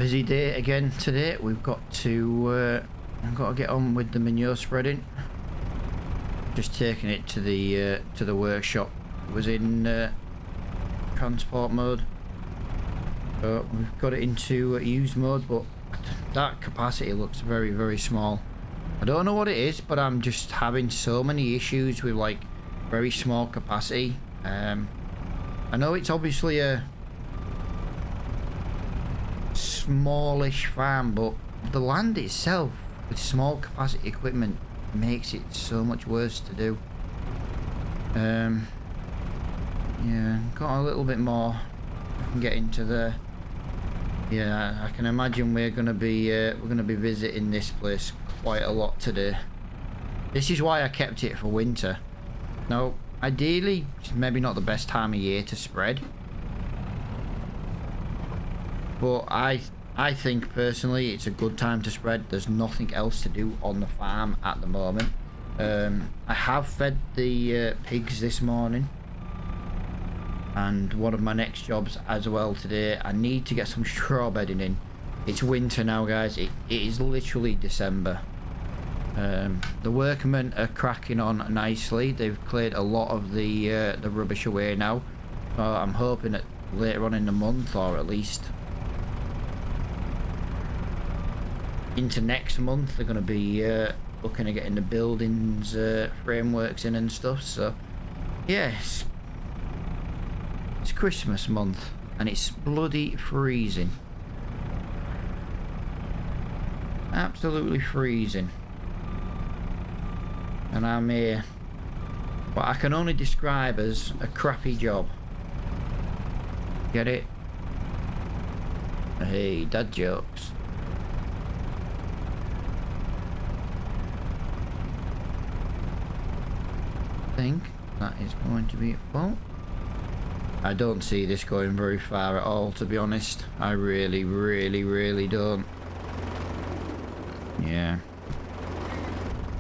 busy day again today. We've got to get on with the manure spreading. Just taking it to the workshop. It was in transport mode. We've got it into use mode, but that capacity looks very, very small. I don't know what it is, but I'm just having so many issues with like very small capacity. I know it's obviously a smallish farm, but the land itself with small capacity equipment makes it so much worse to do. Yeah, got a little bit more. I can get into there. Yeah, I can imagine we're gonna be visiting this place quite a lot today. This is why I kept it for winter. Now, ideally, it's maybe not the best time of year to spread, but I think personally it's a good time to spread. There's nothing else to do on the farm at the moment. I have fed the pigs this morning, and one of my next jobs as well today. I need to get some straw bedding in. It's winter now, guys. It is literally December. The workmen are cracking on nicely. They've cleared a lot of the rubbish away now. So I'm hoping that later on in the month, or at least into next month, they're going to be looking at getting the buildings frameworks in and stuff. So yes, it's Christmas month and it's bloody freezing. Absolutely freezing. And I'm here. What I can only describe as a crappy job. Get it? Hey, dad jokes. I think that is going to be it full. I don't see this going very far at all, to be honest. I really, really, really don't. Yeah.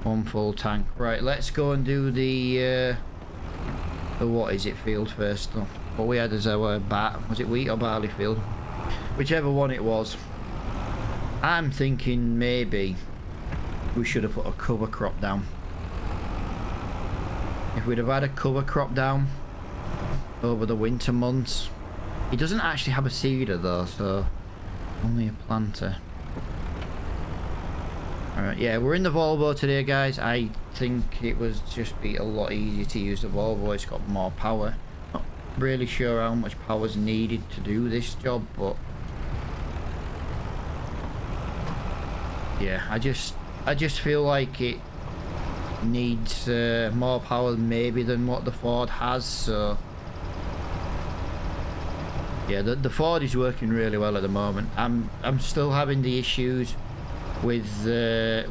One full tank. Right, let's go and do the what is it field first. What we had as our was it wheat or barley field? Whichever one it was. I'm thinking maybe we should have put a cover crop down. If we'd have had a cover crop down over the winter months. He doesn't actually have a seeder though, so only a planter. Alright, yeah, we're in the Volvo today, guys. I think it was just be a lot easier to use the Volvo. It's got more power. Not really sure how much power is needed to do this job, but yeah, I just feel like it needs more power maybe than what the Ford has. So yeah, the Ford is working really well at the moment. I'm still having the issues with the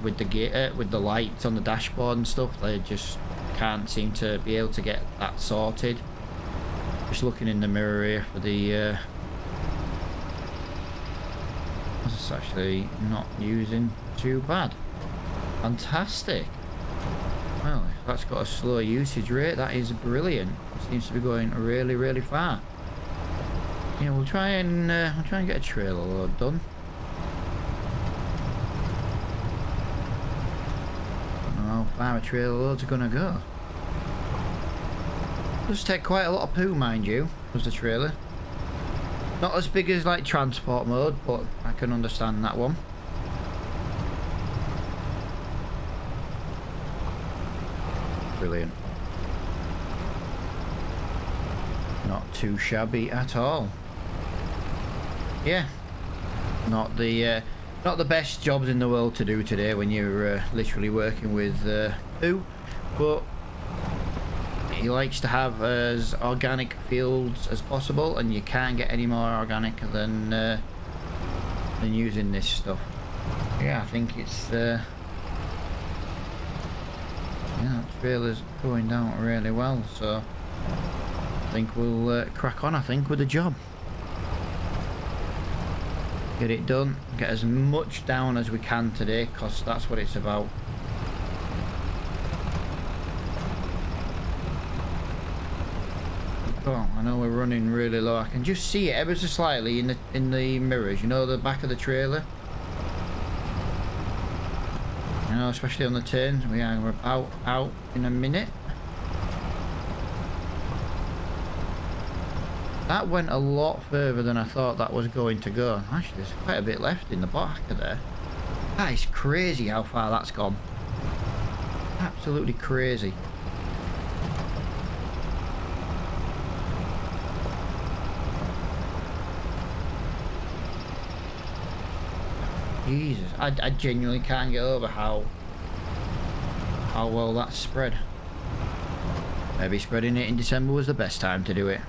lights on the dashboard and stuff. They just can't seem to be able to get that sorted. Just looking in the mirror here for the it's actually not using too bad. Fantastic. Well, if that's got a slow usage rate, that is brilliant. It seems to be going really, really far. Yeah, we'll try and get a trailer load done. How far a trailer loads are gonna go. Does take quite a lot of poo, mind you, was the trailer. Not as big as like transport mode, but I can understand that one. Brilliant. Not too shabby at all. Yeah. Not the best jobs in the world to do today when you're literally working with poo, but he likes to have as organic fields as possible, and you can't get any more organic than using this stuff. Yeah, I think it's yeah, that trailer's going down really well, so I think we'll crack on, I think, with the job. Get it done, get as much down as we can today, because that's what it's about. Oh, I know we're running really low. I can just see it ever so slightly in the mirrors. You know, the back of the trailer. You know, especially on the turns. We're about out in a minute. That went a lot further than I thought that was going to go. Actually, there's quite a bit left in the back of there. That is crazy how far that's gone. Absolutely crazy. Jesus, I genuinely can't get over how well that's spread. Maybe spreading it in December was the best time to do it.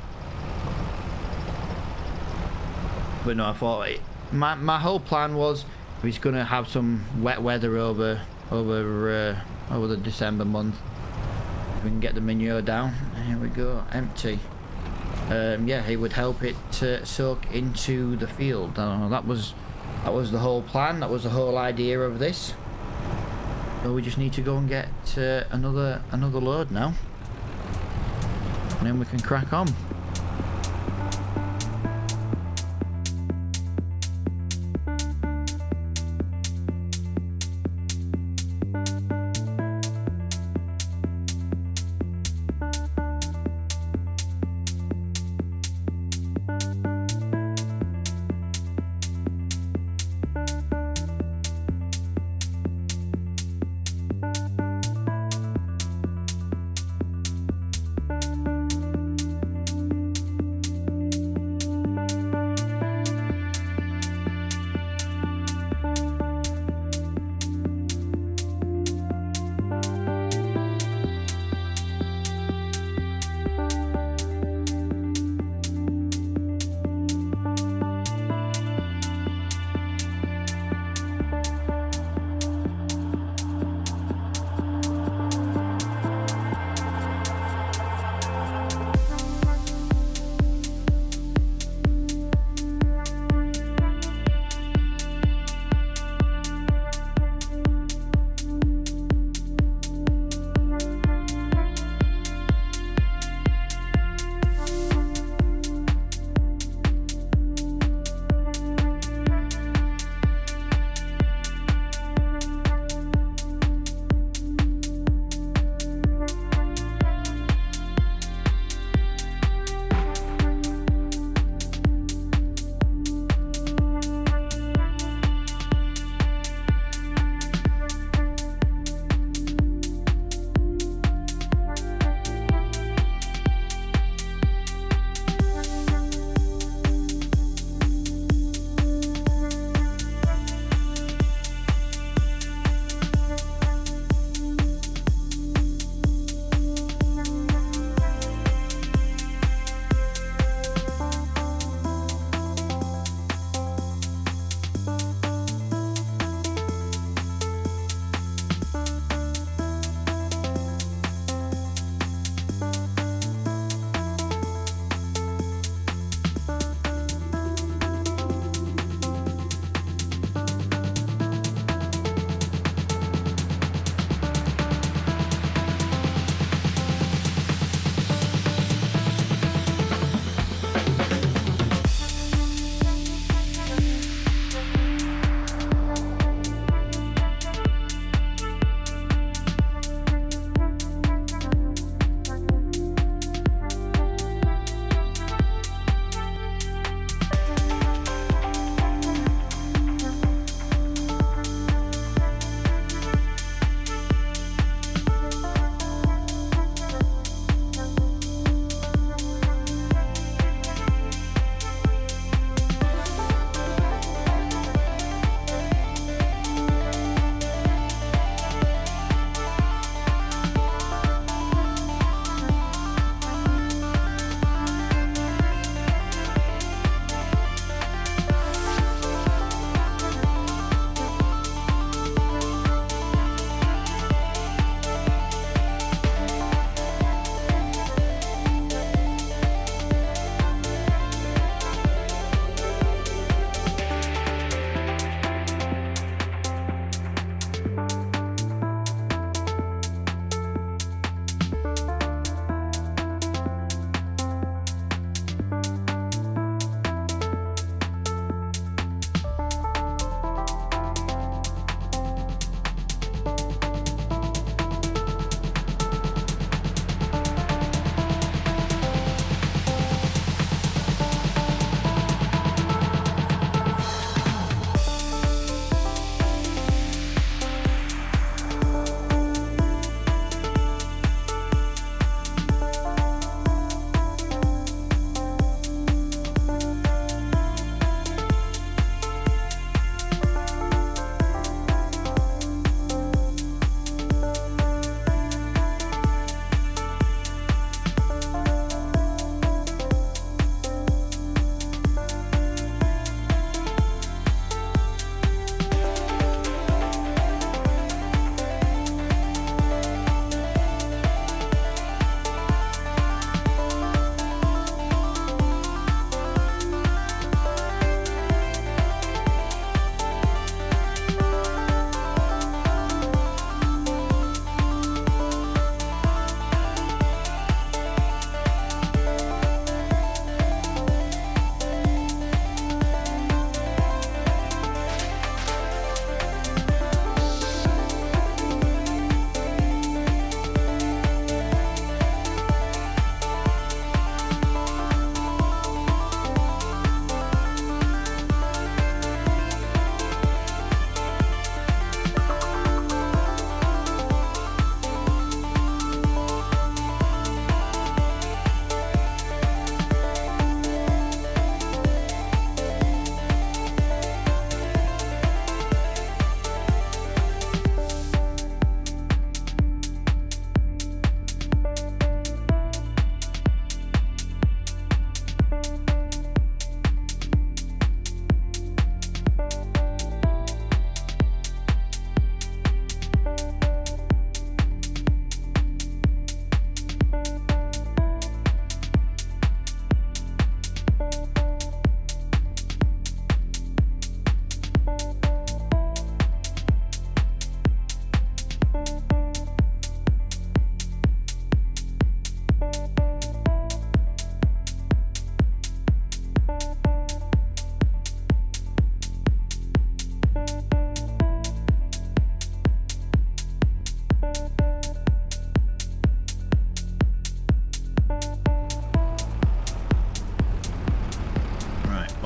But no, I thought my whole plan was he's going to have some wet weather over the December month. We can get the manure down. Here we go, empty. Yeah, it would help it soak into the field. That was the whole plan. That was the whole idea of this. So we just need to go and get another load now, and then we can crack on.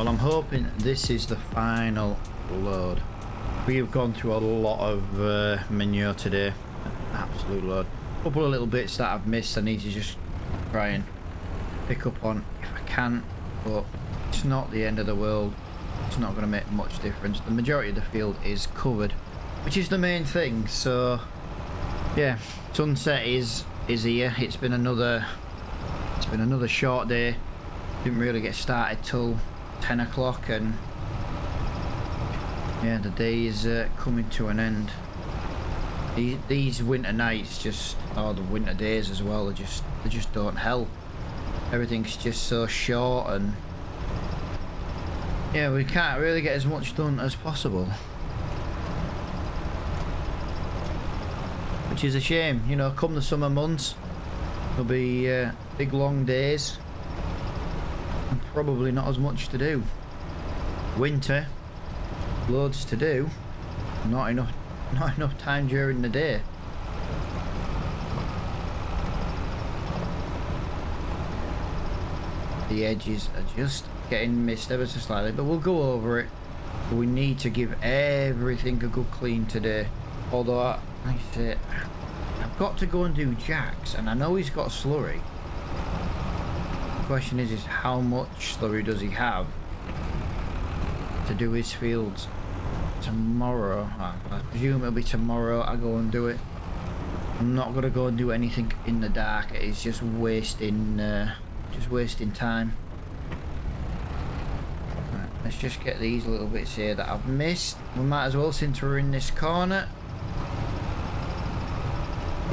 Well, I'm hoping this is the final load. We have gone through a lot of manure today. An absolute load. A couple of little bits that I've missed I need to just try and pick up on if I can, but it's not the end of the world. It's not going to make much difference. The majority of the field is covered, which is the main thing. So yeah, sunset is here. It's been another short day. Didn't really get started till 10 o'clock, and yeah, the day is coming to an end. These winter nights just, or the winter days as well, they just don't help. Everything's just so short, and yeah, we can't really get as much done as possible, which is a shame. You know, come the summer months, there'll be big long days and probably not as much to do. Winter, loads to do, not enough time during the day. The edges are just getting missed ever so slightly, but we'll go over it. We need to give everything a good clean today. Although, like I say, I've got to go and do Jack's, and I know he's got slurry. The question is how much slurry does he have to do his fields tomorrow? I presume it'll be tomorrow I go and do it. I'm not gonna go and do anything in the dark. It's just wasting time. Right, let's just get these little bits here that I've missed. We might as well, since we're in this corner.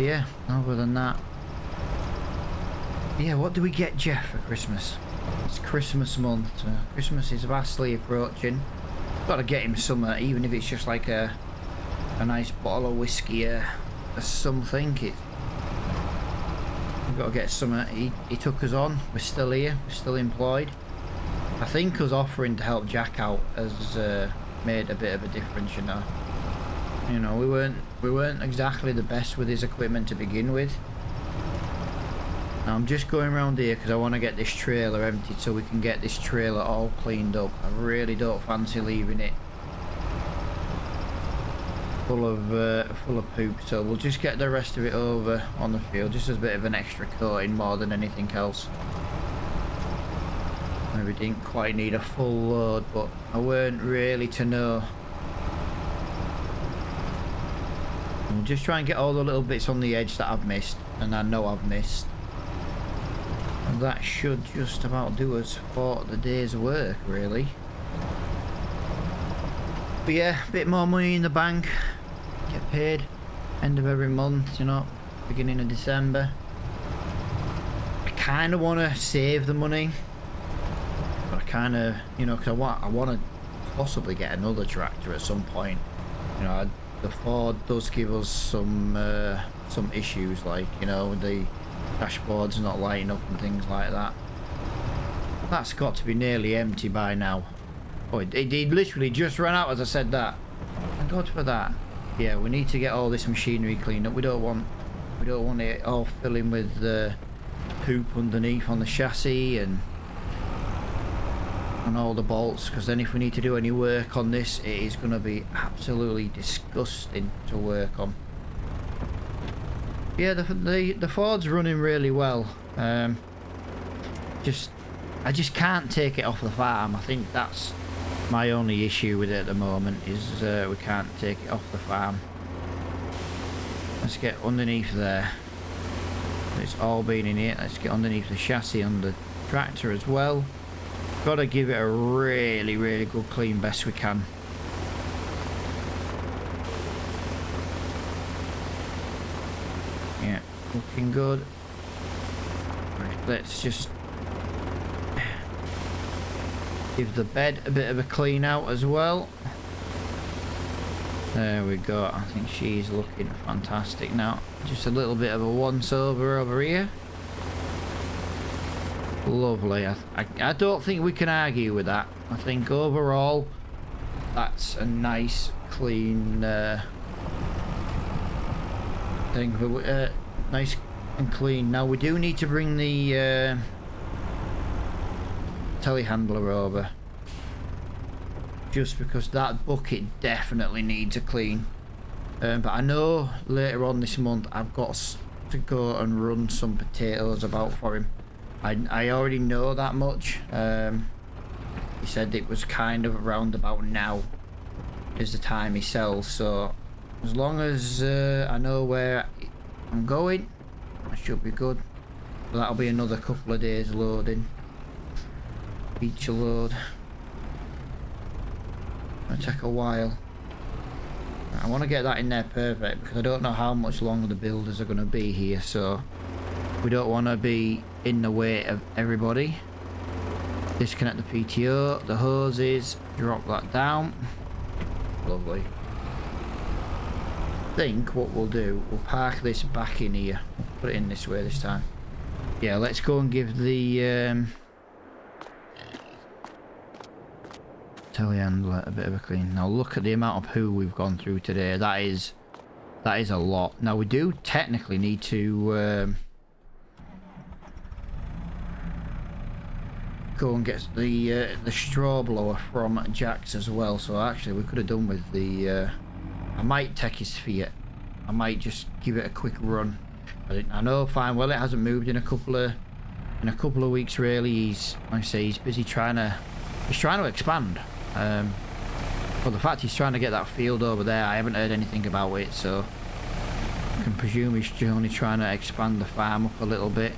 Yeah, other than that, yeah, what do we get Jeff for Christmas? It's Christmas month. Christmas is vastly approaching. Got to get him something, even if it's just like a nice bottle of whiskey or something. We've got to get something. He took us on. We're still here. We're still employed. I think us offering to help Jack out has made a bit of a difference, you know. You know, we weren't exactly the best with his equipment to begin with. Now I'm just going around here because I want to get this trailer emptied so we can get this trailer all cleaned up. I really don't fancy leaving it full of poop, so we'll just get the rest of it over on the field, just as a bit of an extra coating more than anything else. Maybe didn't quite need a full load, but I weren't really to know. We'll just try and get all the little bits on the edge that I've missed, and I know I've missed. And that should just about do us for the day's work, really. But yeah, a bit more money in the bank. Get paid end of every month, you know, beginning of December. I kind of want to save the money, but I kind of, you know, because I want to possibly get another tractor at some point. You know, the Ford does give us some issues, like, you know, the dashboard's not lighting up and things like that. That's got to be nearly empty by now. Oh, it literally just ran out as I said that. Thank God for that. Yeah, we need to get all this machinery cleaned up. We don't want it all filling with poop underneath on the chassis and all the bolts, because then if we need to do any work on this, it is going to be absolutely disgusting to work on. Yeah, the Ford's running really well. I just can't take it off the farm. I think that's my only issue with it at the moment, is we can't take it off the farm. Let's get underneath there. It's all been in here. Let's get underneath the chassis on the tractor as well. Got to give it a really, really good clean best we can. Yeah, looking good. Right, let's just give the bed a bit of a clean out as well. There we go. I think she's looking fantastic now. Just a little bit of a once over here. Lovely. I don't think we can argue with that. I think overall that's a nice clean thing. Nice and clean. Now we do need to bring the telehandler over. just because that bucket definitely needs a clean. But I know later on this month I've got to go and run some potatoes about for him. I already know that much. He said it was kind of around about now is the time he sells, so as long as I know where I'm going, I should be good. So that'll be another couple of days loading each load. It'll take a while. I want to get that in there perfect because I don't know how much longer the builders are going to be here, so we don't want to be in the way of everybody. Disconnect the PTO, the hoses, drop that down. Lovely. I think what we'll do, we'll park this back in here. Put it in this way this time. Yeah, let's go and give the telehandler a bit of a clean. Now look at the amount of poo we've gone through today. That is a lot. Now we do technically need to go and get the straw blower from Jack's as well. So actually we could have done with the I might take his Fiat. I might just give it a quick run. I know fine well it hasn't moved in a couple of weeks really. He's, like I say, he's busy trying to expand. But the fact he's trying to get that field over there, I haven't heard anything about it, so I can presume he's only trying to expand the farm up a little bit.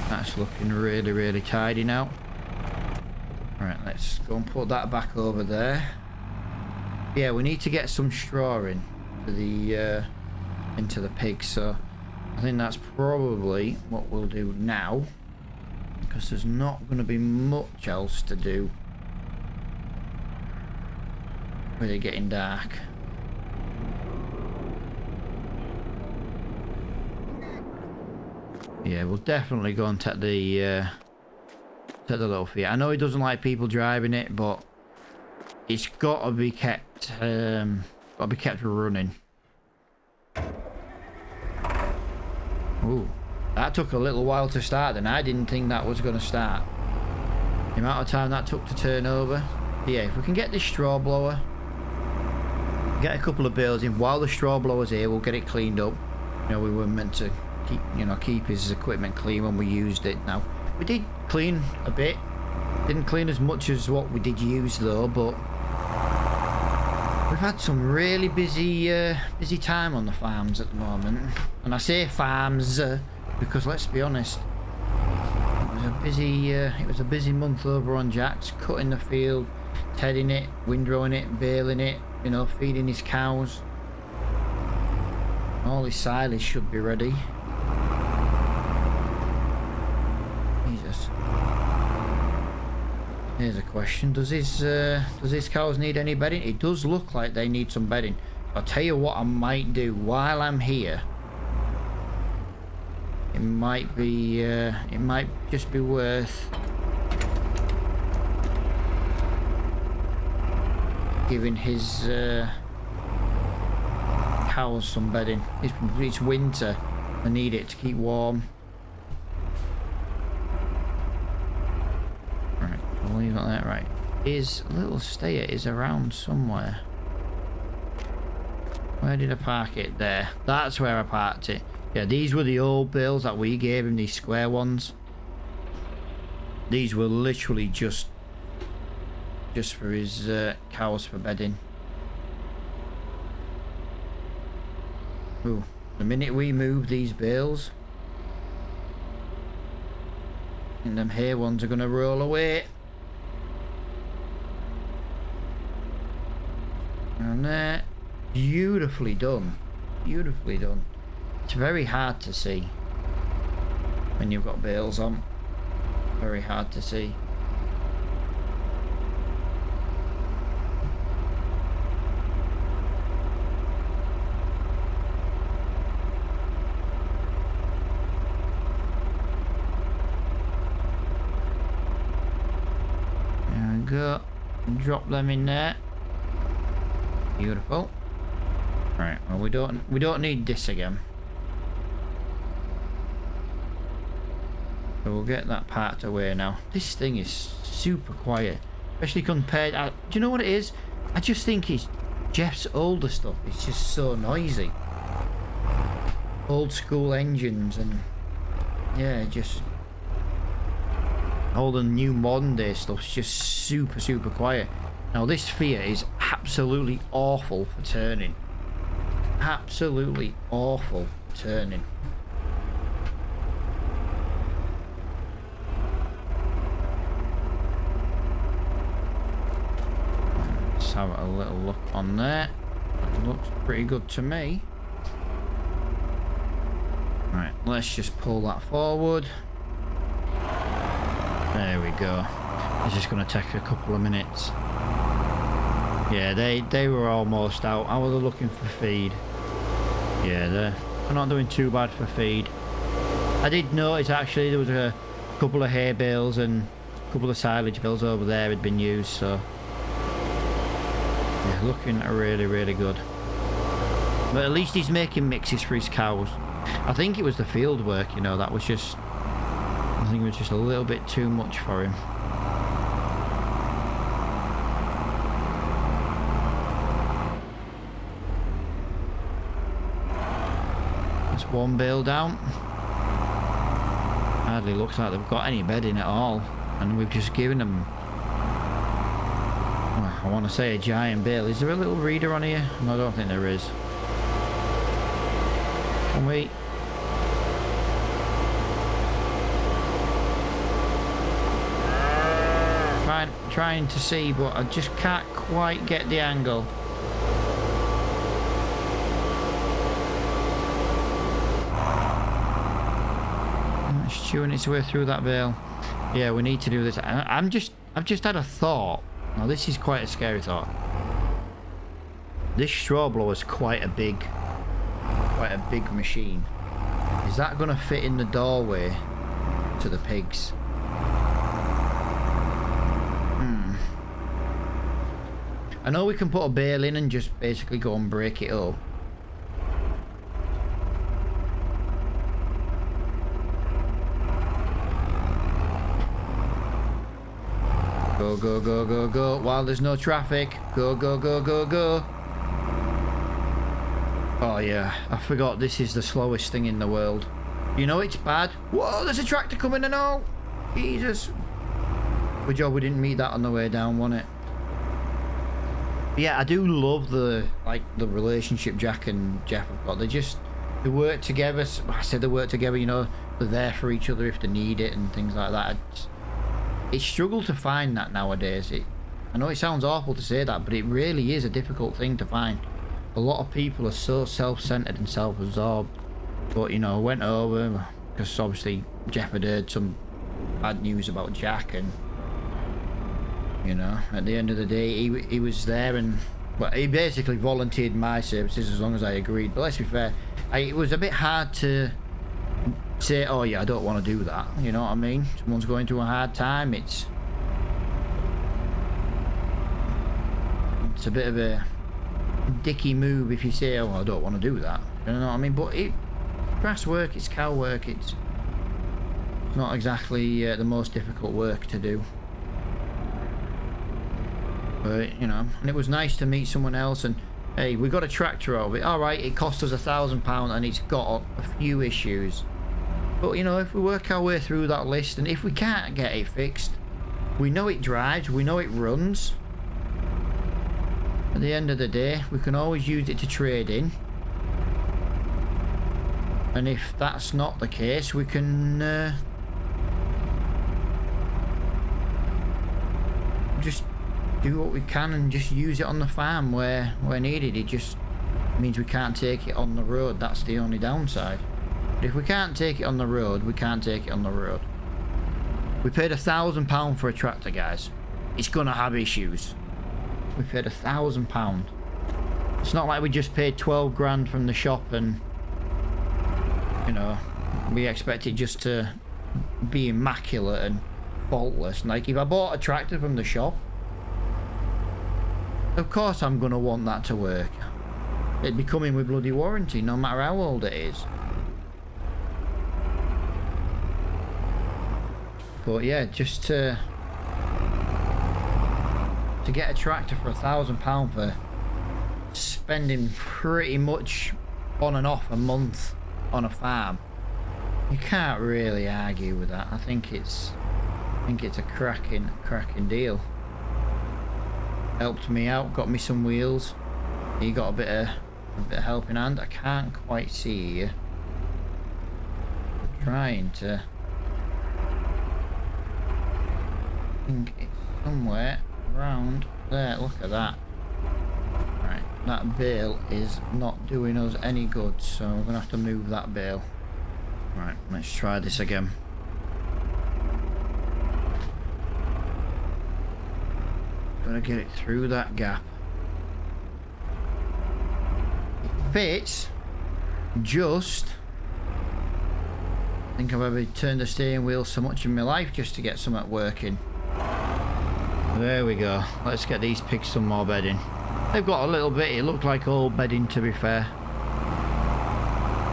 That's looking really, really tidy now. Alright, let's go and put that back over there. Yeah, we need to get some straw in to the into the pigs, so I think that's probably what we'll do now, because there's not going to be much else to do with it getting dark. Yeah, we'll definitely go and take the little Fiat. I know he doesn't like people driving it, but it's got to be kept running. Ooh, that took a little while to start, and I didn't think that was going to start. The amount of time that took to turn over. Yeah, if we can get this straw blower, get a couple of bales in while the straw blower's here, we'll get it cleaned up. You know, we were meant to keep his equipment clean when we used it. Now we did clean a bit, didn't clean as much as what we did use though, but we've had some really busy time on the farms at the moment. And I say farms because let's be honest, it was a busy month over on Jack's, cutting the field, tedding it, windrowing it, baling it, you know, feeding his cows. All his silage should be ready. Jesus. Here's a question: does his cows need any bedding? It does look like they need some bedding. I'll tell you what I might do while I'm here. It might just be worth giving his cows some bedding. It's winter. I need it to keep warm. Right, I'll leave it like that. Right, his little stayer is around somewhere. Where did I park it? There. That's where I parked it. Yeah, these were the old bales that we gave him, these square ones. These were literally just for his cows for bedding. Ooh, the minute we move these bales, and them here ones are gonna roll away. And there, beautifully done, beautifully done. It's very hard to see when you've got bales on. Very hard to see. There we go. Drop them in there. Beautiful. Right. Well, we don't need this again. So we'll get that parked away now. This thing is super quiet. especially compared. Do you know what it is? I just think it's Jeff's older stuff. It's just so noisy. Old school engines and yeah, just all the new modern day stuff's just super quiet. Now this Fiat is absolutely awful for turning. Absolutely awful for turning. Let's have a little look on there. That looks pretty good to me. Right, let's just pull that forward. There we go. It's just going to take a couple of minutes. Yeah, they were almost out. How are they looking for feed? Yeah, they're not doing too bad for feed. I did notice actually there was a couple of hay bales and a couple of silage bales over there had been used, so yeah, looking really good. But at least he's making mixes for his cows. I think it was the field work, you know, that was just, I think it was just a little bit too much for him. That's one bale down. Hardly looks like they've got any bedding at all, and we've just given them, well, I want to say a giant bale. Is there a little reader on here? No, I don't think there is. Can we? Trying to see, but I just can't quite get the angle. It's chewing its way through that bale. Yeah, we need to do this. I've just had a thought. Now this is quite a scary thought. This straw blower is quite a big machine. Is that going to fit in the doorway to the pigs? I know we can put a bale in and just basically go and break it up. Go, go, go, go, go. While there's no traffic. Go, go, go, go, go. Oh yeah, I forgot this is the slowest thing in the world. You know it's bad. Whoa, there's a tractor coming and all. Jesus. Good job we didn't meet that on the way down, wasn't it? Yeah, I do love the relationship Jack and Jeff have got. They work together. I said they work together, you know, they're there for each other if they need it and things like that. It's struggled to find that nowadays. I know it sounds awful to say that, but it really is a difficult thing to find. A lot of people are so self-centered and self-absorbed. But, you know, I went over because obviously Jeff had heard some bad news about Jack, and you know, at the end of the day, he was there, and well, he basically volunteered my services as long as I agreed. But let's be fair, it was a bit hard to say, oh yeah, I don't want to do that. You know what I mean? Someone's going through a hard time. It's a bit of a dicky move if you say, oh, I don't want to do that. You know what I mean? But it's grass work, it's cow work. It's not exactly the most difficult work to do. But, you know, and it was nice to meet someone else, and hey, we got a tractor out of it. Alright, it cost us £1,000 and it's got a few issues. But, you know, if we work our way through that list, and if we can't get it fixed, we know it drives, we know it runs. At the end of the day, we can always use it to trade in. And if that's not the case, we can just do what we can and just use it on the farm where needed. It just means we can't take it on the road. That's the only downside. But if we can't take it on the road, we can't take it on the road. We paid £1,000 for a tractor, guys. It's gonna have issues. We paid £1,000. It's not like we just paid 12 grand from the shop and, you know, we expect it just to be immaculate and faultless. Like, if I bought a tractor from the shop, of course I'm going to want that to work. It'd be coming with bloody warranty, no matter how old it is. But yeah, just to to get a tractor for £1,000 for spending pretty much on and off a month on a farm, you can't really argue with that. I think it's a cracking deal. Helped me out, got me some wheels. You got a bit of helping hand. I can't quite see you. I'm trying to. I think it's somewhere around there. Look at that. Right, that bale is not doing us any good, so we're gonna have to move that bale. Right, let's try this again. Gotta get it through that gap. It fits. Just. I think I've ever turned the steering wheel so much in my life just to get something working. There we go. Let's get these pigs some more bedding. They've got a little bit. It looked like old bedding, to be fair.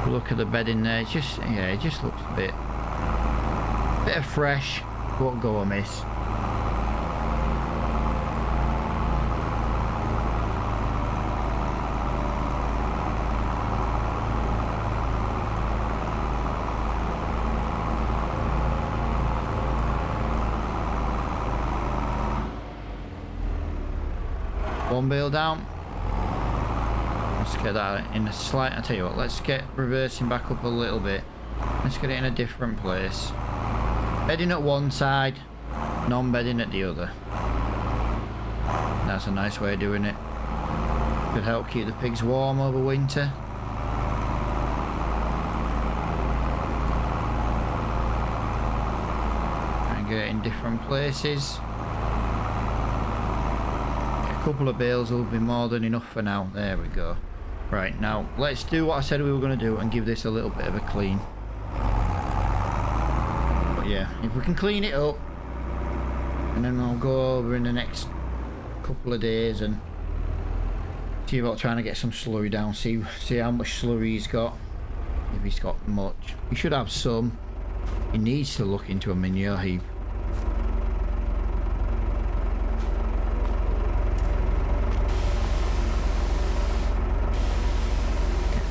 Look at the bedding there. It's just, yeah, it just looks a bit of fresh. Won't go amiss. One bale down. Let's get that in a slight. I tell you what, let's get reversing back up a little bit. Let's get it in a different place. Bedding at one side, non-bedding at the other. That's a nice way of doing it. Could help keep the pigs warm over winter. And get it in different places. A couple of bales will be more than enough for now. There we go. Right, now let's do what I said we were going to do and give this a little bit of a clean. But yeah, if we can clean it up, and then I'll go over in the next couple of days and see about trying to get some slurry down. See how much slurry he's got. If he's got much, he should have some. He needs to look into a manure heap.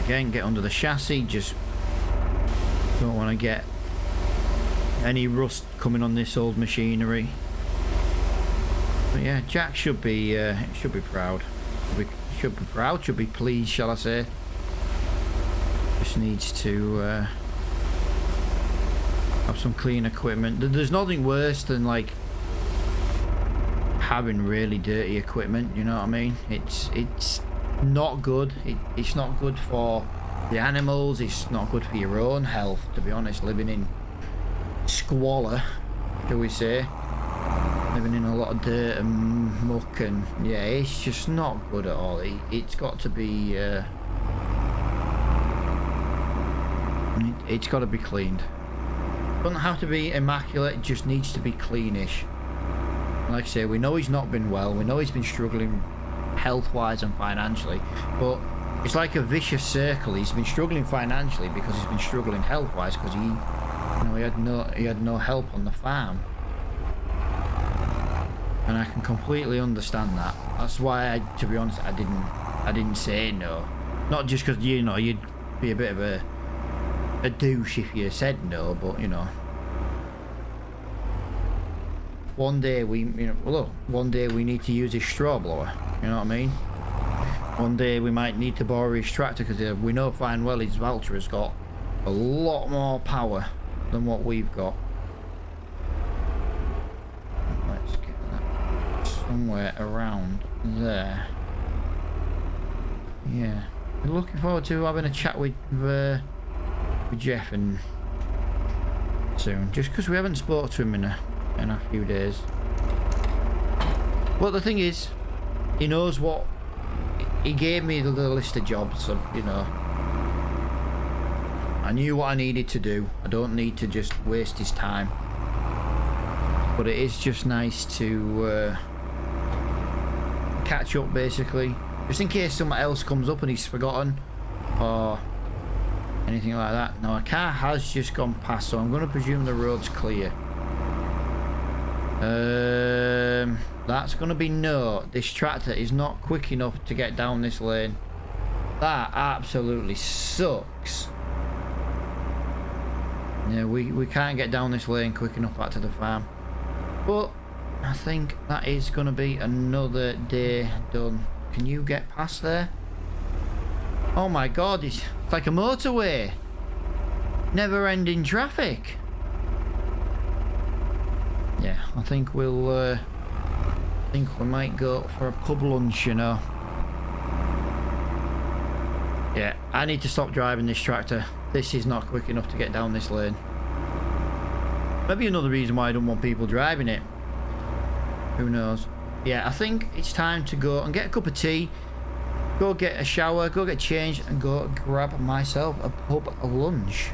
Again, get under the chassis. Just don't want to get any rust coming on this old machinery. But yeah, Jack should be proud. Should be pleased, shall I say? Just needs to have some clean equipment. There's nothing worse than like having really dirty equipment. You know what I mean? It's not good. It's not good for the animals. It's not good for your own health, to be honest. Living in squalor, shall we say, living in a lot of dirt and muck, and yeah, it's just not good at all. It's got to be it's got to be cleaned. Doesn't have to be immaculate, it just needs to be cleanish. Like I say, we know he's not been well, we know he's been struggling health-wise and financially, but it's like a vicious circle. He's been struggling financially because he's been struggling health-wise because he had no help on the farm, and I can completely understand that. That's why, to be honest, I didn't say no. Not just because you'd be a bit of a douche if you said no, but you know, one day we need to use his straw blower. You know what I mean? One day we might need to borrow his tractor because we know fine well his Valtra has got a lot more power than what we've got. Let's get that somewhere around there. Yeah, we're looking forward to having a chat with Jeff and soon, just because we haven't spoken to him in a few days. But the thing is, he knows what he gave me, the list of jobs, so you know, I knew what I needed to do. I don't need to just waste his time. But it is just nice to catch up, basically, just in case something else comes up and he's forgotten or anything like that. Now, a car has just gone past, so I'm going to presume the road's clear. That's going to be no. This tractor is not quick enough to get down this lane. That absolutely sucks. Yeah, we can't get down this lane quick enough back to the farm. But I think that is going to be another day done. Can you get past there? Oh my god, it's like a motorway. Never-ending traffic. Yeah, I think we'll I think we might go for a pub lunch, you know. Yeah, I need to stop driving this tractor. This is not quick enough to get down this lane. Maybe another reason why I don't want people driving it. Who knows? Yeah, I think it's time to go and get a cup of tea, go get a shower, go get changed, and go grab myself a pub lunch.